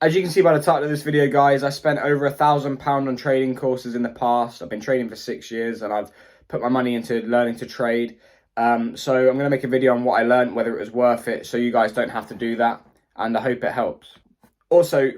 As you can see by the title of this video, guys, I spent over £1,000 on trading courses in the past. I've been trading for 6 years and I've put my money into learning to trade. So I'm going to make a video on what I learned, whether it was worth it, so you guys don't have to do that. And I hope it helps. Also,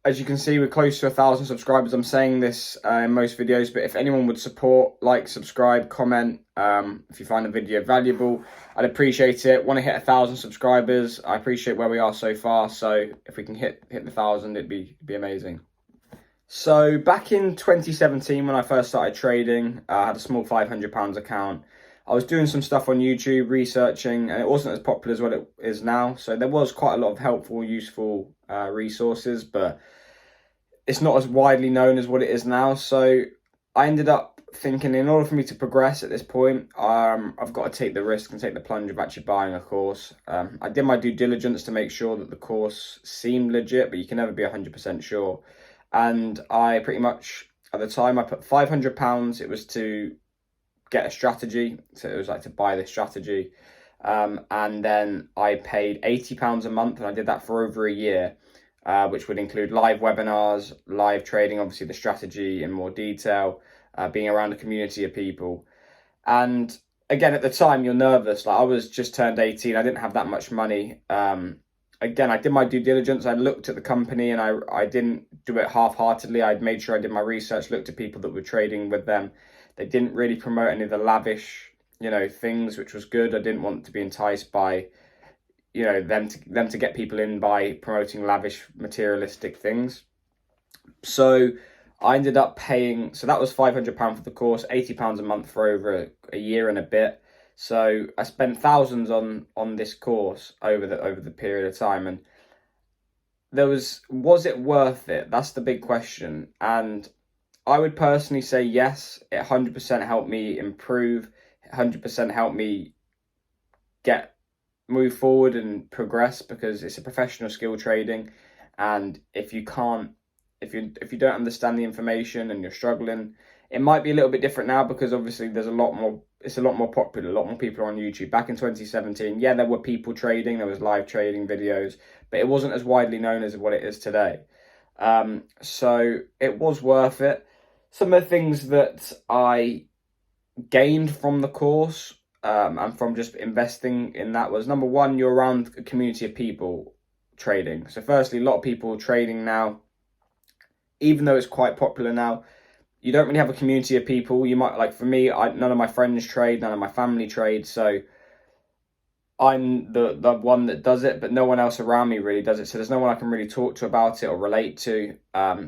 as you can see, we're close to 1,000 subscribers. I'm saying this in most videos, but if anyone would support, like, subscribe, comment, if you find the video valuable, I'd appreciate it. Want to hit 1,000 subscribers. I appreciate where we are so far, so if we can hit the 1,000, it'd be amazing. So back in 2017, when I first started trading, I had a small £500 account. I was doing some stuff on YouTube, researching, and it wasn't as popular as what it is now. So there was quite a lot of helpful, useful resources, but it's not as widely known as what it is now. So I ended up thinking, in order for me to progress at this point, I've got to take the risk and take the plunge of actually buying a course. I did my due diligence to make sure that the course seemed legit, but you can never be 100% sure. And I pretty much, at the time, I put £500. It was to get a strategy, so it was like to buy this strategy, and then I paid £80 a month, and I did that for over a year, which would include live webinars, live trading, obviously the strategy in more detail, being around a community of people. And again, at the time, you're nervous. Like, I was just turned 18, I didn't have that much money. Again, I did my due diligence. I looked at the company, and I didn't do it half-heartedly. I'd made sure I did my research, looked at people that were trading with them. They didn't really promote any of the lavish, things, which was good. I didn't want to be enticed by, them to get people in by promoting lavish, materialistic things. So I ended up paying, so that was £500 for the course, £80 a month for over a year and a bit. So I spent thousands on this course over the period of time, and was it worth it? That's the big question. And I would personally say yes. It 100% helped me improve. 100% helped me move forward and progress, because it's a professional skill trading, and if you don't understand the information and you're struggling, it might be a little bit different now, because obviously it's a lot more popular. A lot more people are on YouTube. Back in 2017, yeah, there were people trading, there was live trading videos, but it wasn't as widely known as what it is today. So it was worth it. Some of the things that I gained from the course, and from just investing in that, was, number one, you're around a community of people trading. So firstly, a lot of people trading now, even though it's quite popular now, you don't really have a community of people. You might, like for me, none of my friends trade, none of my family trade, so I'm the one that does it, but no one else around me really does it. So there's no one I can really talk to about it or relate to.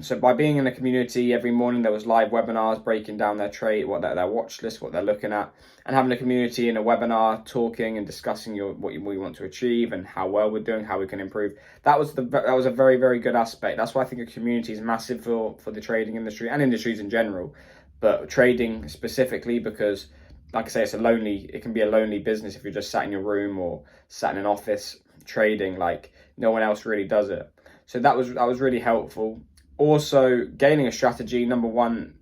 So by being in a community, every morning there was live webinars breaking down their trade, what their watch list, what they're looking at, and having a community in a webinar, talking and discussing what we want to achieve and how well we're doing, how we can improve. That was a very, very good aspect. That's why I think a community is massive for the trading industry and industries in general, but trading specifically, because, like I say, it can be a lonely business if you're just sat in your room or sat in an office trading. Like, no one else really does it. So that was really helpful. Also, gaining a strategy. Number one,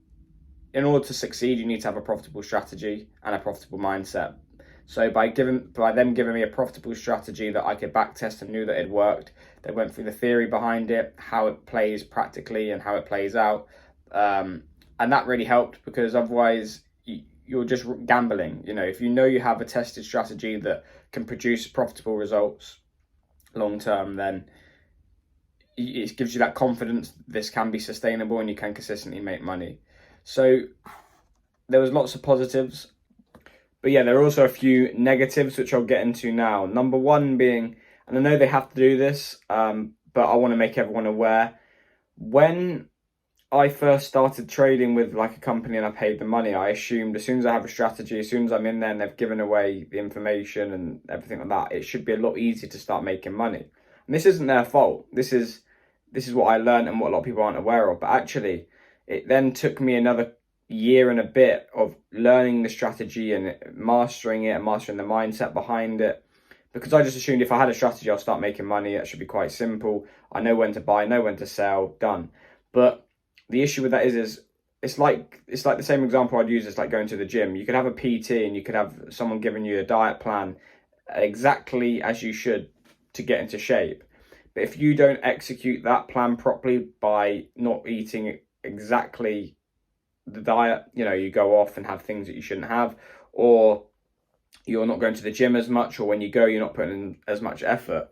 in order to succeed, you need to have a profitable strategy and a profitable mindset. So by them giving me a profitable strategy that I could backtest and knew that it worked, they went through the theory behind it, how it plays practically and how it plays out. And that really helped, because otherwise you're just gambling. If you know you have a tested strategy that can produce profitable results long term, then it gives you that confidence this can be sustainable and you can consistently make money. So there was lots of positives, but yeah, there are also a few negatives which I'll get into now. Number one being, and I know they have to do this, but I want to make everyone aware, when I first started trading with like a company and I paid the money, I assumed as soon as I have a strategy, as soon as I'm in there and they've given away the information and everything like that, it should be a lot easier to start making money. And this isn't their fault. This is what I learned and what a lot of people aren't aware of. But actually, it then took me another year and a bit of learning the strategy and mastering it and mastering the mindset behind it, because I just assumed if I had a strategy, I'll start making money. That should be quite simple. I know when to buy, know when to sell, done. But the issue with that is it's like the same example I'd use. It's like going to the gym. You could have a PT and you could have someone giving you a diet plan exactly as you should to get into shape. But if you don't execute that plan properly by not eating exactly the diet, you go off and have things that you shouldn't have, or you're not going to the gym as much, or when you go, you're not putting in as much effort,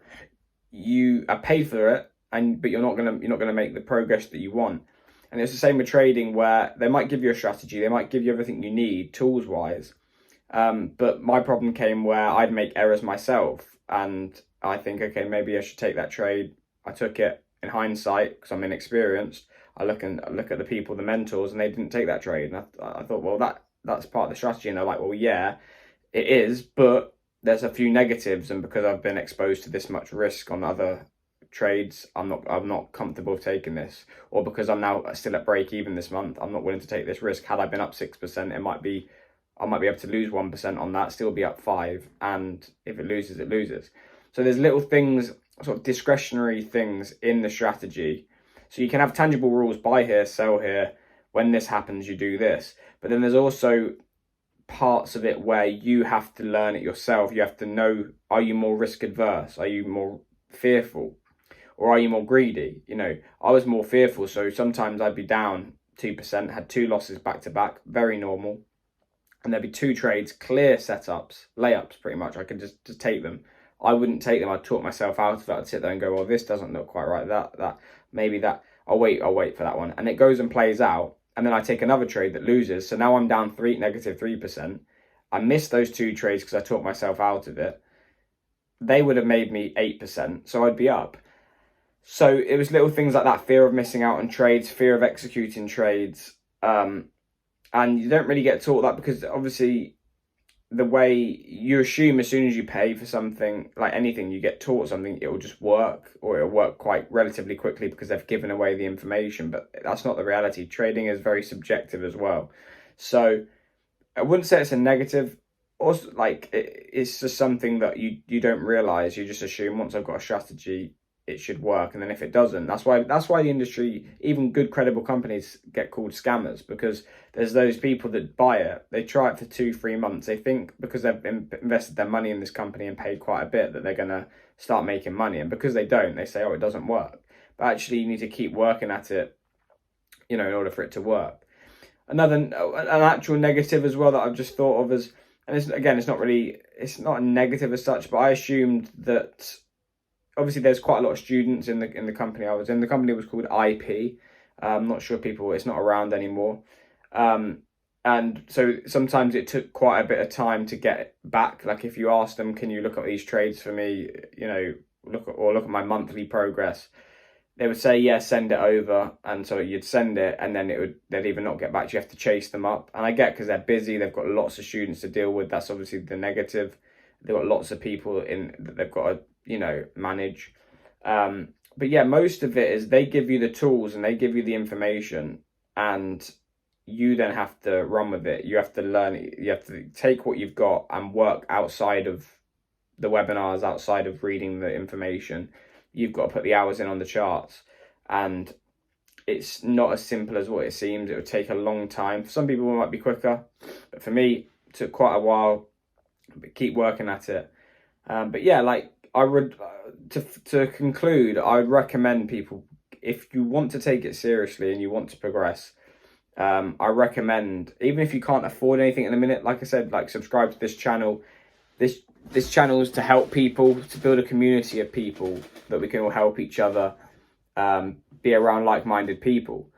you are paid for it, but you're not gonna make the progress that you want. And it's the same with trading, where they might give you a strategy, they might give you everything you need tools wise, but my problem came where I'd make errors myself, and I think, okay, maybe I should take that trade. I took it in hindsight because I'm inexperienced. I look at the people, the mentors, and they didn't take that trade, and I thought, well, that's part of the strategy, and they're like, well, yeah, it is, but there's a few negatives, and because I've been exposed to this much risk on other trades, I'm not comfortable taking this, or because I'm now still at break even this month, I'm not willing to take this risk. Had I been up 6%, I might be able to lose 1% on that, still be up 5%, and if it loses, it loses. So there's little things, sort of discretionary things in the strategy. So you can have tangible rules: buy here, sell here. When this happens, you do this. But then there's also parts of it where you have to learn it yourself. You have to know, are you more risk adverse? Are you more fearful? Or are you more greedy? I was more fearful, so sometimes I'd be down 2%, had 2 losses back to back, very normal. And there'd be 2 trades, clear setups, layups pretty much. I could just take them. I wouldn't take them. I'd talk myself out of it. I'd sit there and go, well, this doesn't look quite right. That, I'll wait for that one. And it goes and plays out. And then I take another trade that loses. So now I'm down negative 3%. I missed those 2 trades because I talked myself out of it. They would have made me 8%. So I'd be up. So it was little things like that: fear of missing out on trades, fear of executing trades. And you don't really get taught that, because obviously the way you assume, as soon as you pay for something, like anything, you get taught something, it will just work, or it'll work quite relatively quickly because they've given away the information. But that's not the reality. Trading is very subjective as well. So I wouldn't say it's a negative. Also, it's just something that you don't realize. You just assume, once I've got a strategy, it should work, and then if it doesn't, that's why the industry, even good credible companies, get called scammers, because there's those people that buy it, they try it for 2-3 months, they think because they've invested their money in this company and paid quite a bit that they're going to start making money, and because they don't, they say, oh, it doesn't work. But actually, you need to keep working at it, in order for it to work. An actual negative as well that I've just thought of is, and it's not a negative as such, but I assumed that obviously there's quite a lot of students in the company I was in. The company was called IP. I'm not sure it's not around anymore. And so sometimes it took quite a bit of time to get back. Like, if you ask them, can you look at these trades for me, look at my monthly progress, they would say, yeah, send it over. And so you'd send it, and then they'd even not get back to you. You have to chase them up. And I get, because they're busy, they've got lots of students to deal with. That's obviously the negative. They've got lots of people that they've got to manage. But yeah, most of it is they give you the tools and they give you the information, and you then have to run with it. You have to learn it. You have to take what you've got and work outside of the webinars, outside of reading the information. You've got to put the hours in on the charts, and it's not as simple as what it seems. It would take a long time. For some people, it might be quicker, but for me, it took quite a while. But keep working at it. But yeah, I would, to conclude, I would recommend people, if you want to take it seriously and you want to progress, I recommend, even if you can't afford anything in a minute, like I said, subscribe to this channel. This channel is to help people, to build a community of people that we can all help each other, be around like-minded people.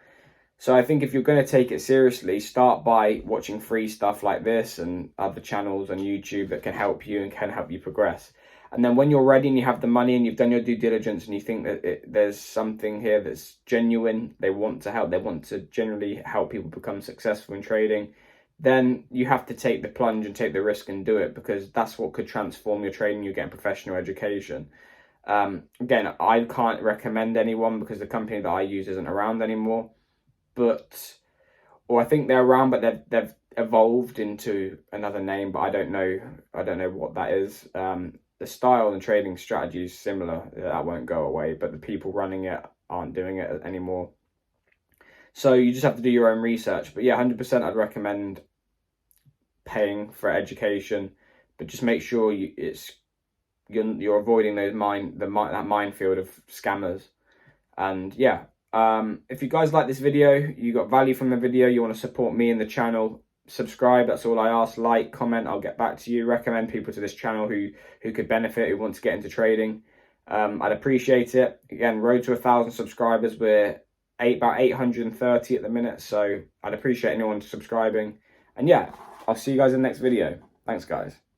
So I think if you're going to take it seriously, start by watching free stuff like this and other channels on YouTube that can help you and can help you progress. And then when you're ready and you have the money and you've done your due diligence and you think that there's something here that's genuine, they want to help, they want to generally help people become successful in trading, then you have to take the plunge and take the risk and do it, because that's what could transform your trading. You're getting professional education. Again, I can't recommend anyone because the company that I use isn't around anymore. Or I think they're around, but they've evolved into another name, but I don't know what that is. The style and trading strategy is similar. That won't go away, but the people running it aren't doing it anymore. So you just have to do your own research. But yeah, 100% I'd recommend paying for education, but just make sure it's you're avoiding that minefield of scammers. And yeah, if you guys like this video, you got value from the video, you want to support me and the channel, subscribe. That's all I ask. Like, comment, I'll get back to you. Recommend people to this channel who could benefit, who want to get into trading. I'd appreciate it. Again, road to 1,000 subscribers. We're about 830 at the minute, so I'd appreciate anyone subscribing. And yeah, I'll see you guys in the next video. Thanks, guys.